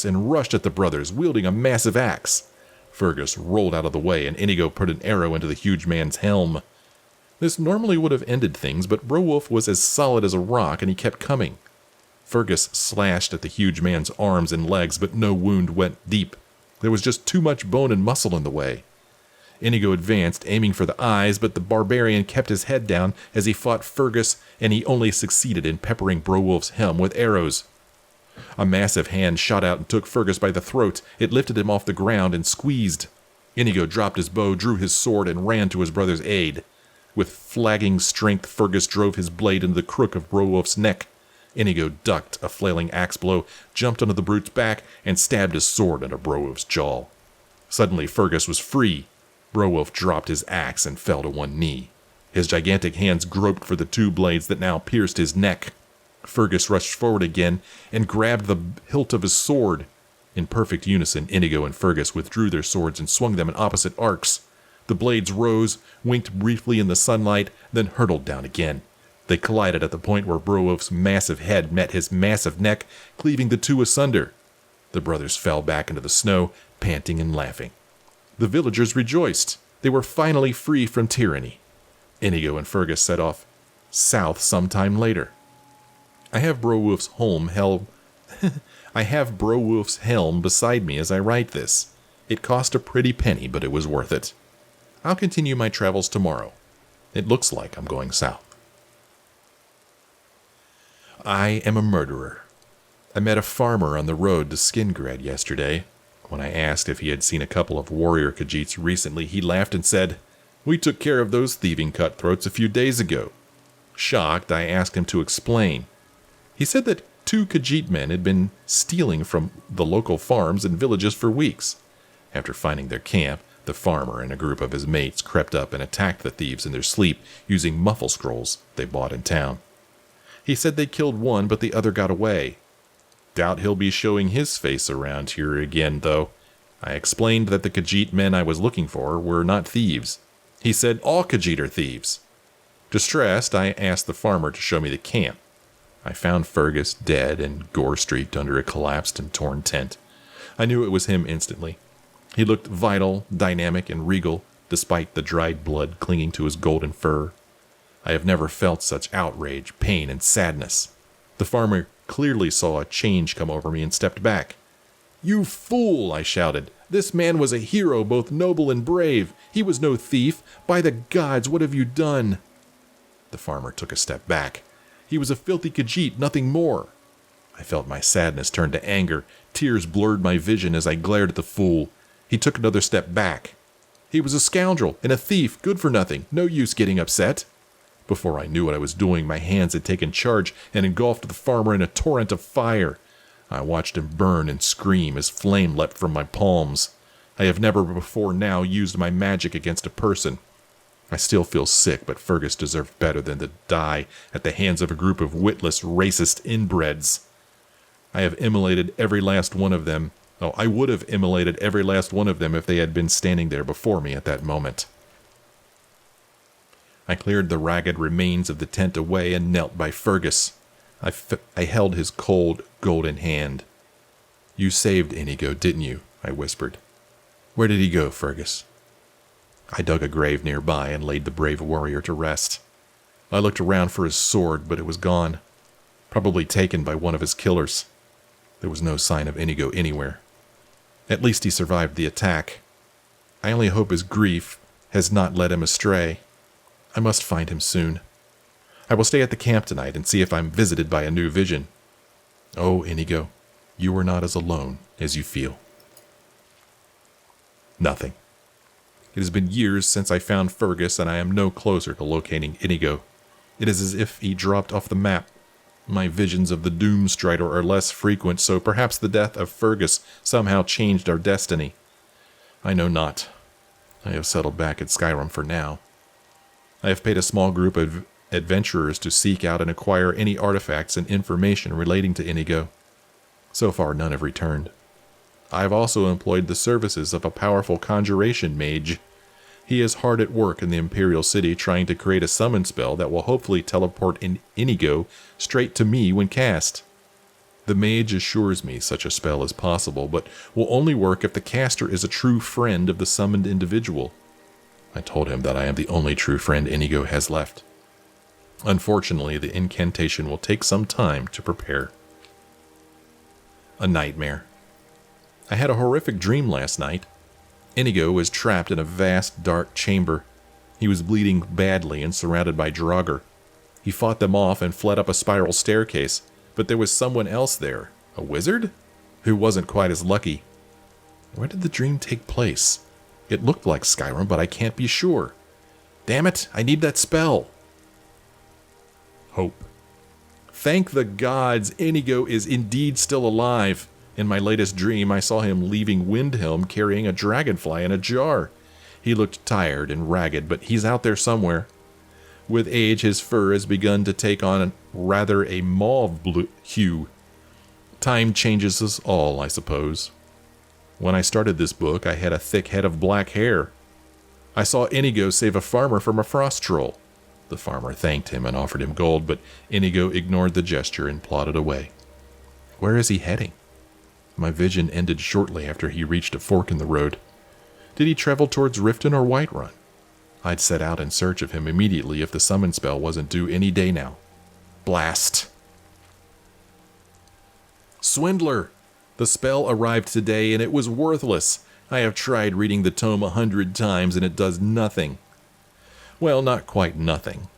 and rushed at the brothers, wielding a massive axe. Fergus rolled out of the way, and Inigo put an arrow into the huge man's helm. This normally would have ended things, but Browulf was as solid as a rock, and he kept coming. Fergus slashed at the huge man's arms and legs, but no wound went deep. There was just too much bone and muscle in the way. Inigo advanced, aiming for the eyes, but the barbarian kept his head down as he fought Fergus, and he only succeeded in peppering Browulf's helm with arrows. A massive hand shot out and took Fergus by the throat. It lifted him off the ground and squeezed. Inigo dropped his bow, drew his sword, and ran to his brother's aid. With flagging strength, Fergus drove his blade into the crook of Browulf's neck. Inigo ducked a flailing axe blow, jumped onto the brute's back, and stabbed his sword into Browolf's jaw. Suddenly, Fergus was free. Browolf dropped his axe and fell to one knee. His gigantic hands groped for the two blades that now pierced his neck. Fergus rushed forward again and grabbed the hilt of his sword. In perfect unison, Inigo and Fergus withdrew their swords and swung them in opposite arcs. The blades rose, winked briefly in the sunlight, then hurtled down again. They collided at the point where Browolf's massive head met his massive neck, cleaving the two asunder. The brothers fell back into the snow, panting and laughing. The villagers rejoiced. They were finally free from tyranny. Inigo and Fergus set off south sometime later. I have Browolf's helm beside me as I write this. It cost a pretty penny, but it was worth it. I'll continue my travels tomorrow. It looks like I'm going south. I am a murderer. I met a farmer on the road to Skingrad yesterday. When I asked if he had seen a couple of warrior Khajiits recently, he laughed and said, "We took care of those thieving cutthroats a few days ago." Shocked, I asked him to explain. He said that 2 Khajiit men had been stealing from the local farms and villages for weeks. After finding their camp, the farmer and a group of his mates crept up and attacked the thieves in their sleep using muffle scrolls they bought in town. He said they killed one, but the other got away. Doubt he'll be showing his face around here again, though. I explained that the Khajiit men I was looking for were not thieves. He said all Khajiit are thieves. Distressed, I asked the farmer to show me the camp. I found Fergus dead and gore-streaked under a collapsed and torn tent. I knew it was him instantly. He looked vital, dynamic, and regal, despite the dried blood clinging to his golden fur. I have never felt such outrage, pain, and sadness. The farmer clearly saw a change come over me and stepped back. "You fool!" I shouted. "This man was a hero, both noble and brave. He was no thief. By the gods, what have you done?" The farmer took a step back. He was a filthy Khajiit, nothing more. I felt my sadness turn to anger. Tears blurred my vision as I glared at the fool. He took another step back. He was a scoundrel and a thief, good for nothing, no use getting upset. Before I knew what I was doing, my hands had taken charge and engulfed the farmer in a torrent of fire. I watched him burn and scream as flame leapt from my palms. I have never before now used my magic against a person. I still feel sick, but Fergus deserved better than to die at the hands of a group of witless, racist inbreds. I have immolated every last one of them. Oh, I would have immolated every last one of them if they had been standing there before me at that moment. I cleared the ragged remains of the tent away and knelt by Fergus. I held his cold, golden hand. "You saved Inigo, didn't you?" I whispered. "Where did he go, Fergus?" I dug a grave nearby and laid the brave warrior to rest. I looked around for his sword, but it was gone. Probably taken by one of his killers. There was no sign of Inigo anywhere. At least he survived the attack. I only hope his grief has not led him astray. I must find him soon. I will stay at the camp tonight and see if I'm visited by a new vision. Oh, Inigo, you are not as alone as you feel. Nothing. It has been years since I found Fergus, and I am no closer to locating Inigo. It is as if he dropped off the map. My visions of the Doomstrider are less frequent, so perhaps the death of Fergus somehow changed our destiny. I know not. I have settled back at Skyrim for now. I have paid a small group of adventurers to seek out and acquire any artifacts and information relating to Inigo. So far, none have returned. I have also employed the services of a powerful conjuration mage. He is hard at work in the Imperial City trying to create a summon spell that will hopefully teleport Inigo straight to me when cast. The mage assures me such a spell is possible, but will only work if the caster is a true friend of the summoned individual. I told him that I am the only true friend Inigo has left. Unfortunately, the incantation will take some time to prepare. A nightmare. I had a horrific dream last night. Inigo was trapped in a vast, dark chamber. He was bleeding badly and surrounded by Draugr. He fought them off and fled up a spiral staircase, but there was someone else there, a wizard, who wasn't quite as lucky. Where did the dream take place? It looked like Skyrim, but I can't be sure. Damn it, I need that spell. Hope. Thank the gods, Inigo is indeed still alive. In my latest dream, I saw him leaving Windhelm carrying a dragonfly in a jar. He looked tired and ragged, but he's out there somewhere. With age, his fur has begun to take on rather a mauve blue hue. Time changes us all, I suppose. When I started this book, I had a thick head of black hair. I saw Inigo save a farmer from a frost troll. The farmer thanked him and offered him gold, but Inigo ignored the gesture and plodded away. Where is he heading? My vision ended shortly after he reached a fork in the road. Did he travel towards Riften or Whiterun? I'd set out in search of him immediately if the summon spell wasn't due any day now. Blast! Swindler! The spell arrived today and it was worthless. I have tried reading the tome 100 times and it does nothing. Well, not quite nothing.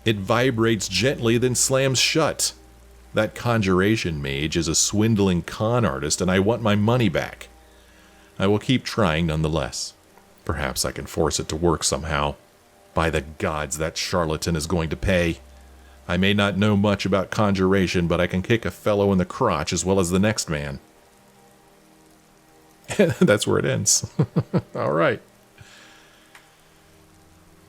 It vibrates gently, then slams shut. That conjuration mage is a swindling con artist, and I want my money back. I will keep trying nonetheless. Perhaps I can force it to work somehow. By the gods, that charlatan is going to pay. I may not know much about conjuration, but I can kick a fellow in the crotch as well as the next man. That's where it ends. All right.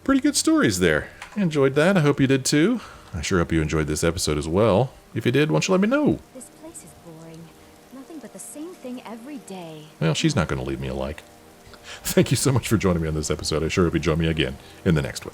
Pretty good stories there. I enjoyed that. I hope you did too. I sure hope you enjoyed this episode as well. If you did, why don't you let me know? This place is boring. Nothing but the same thing every day. Well, she's not going to leave me a like. Thank you so much for joining me on this episode. I sure hope you join me again in the next one.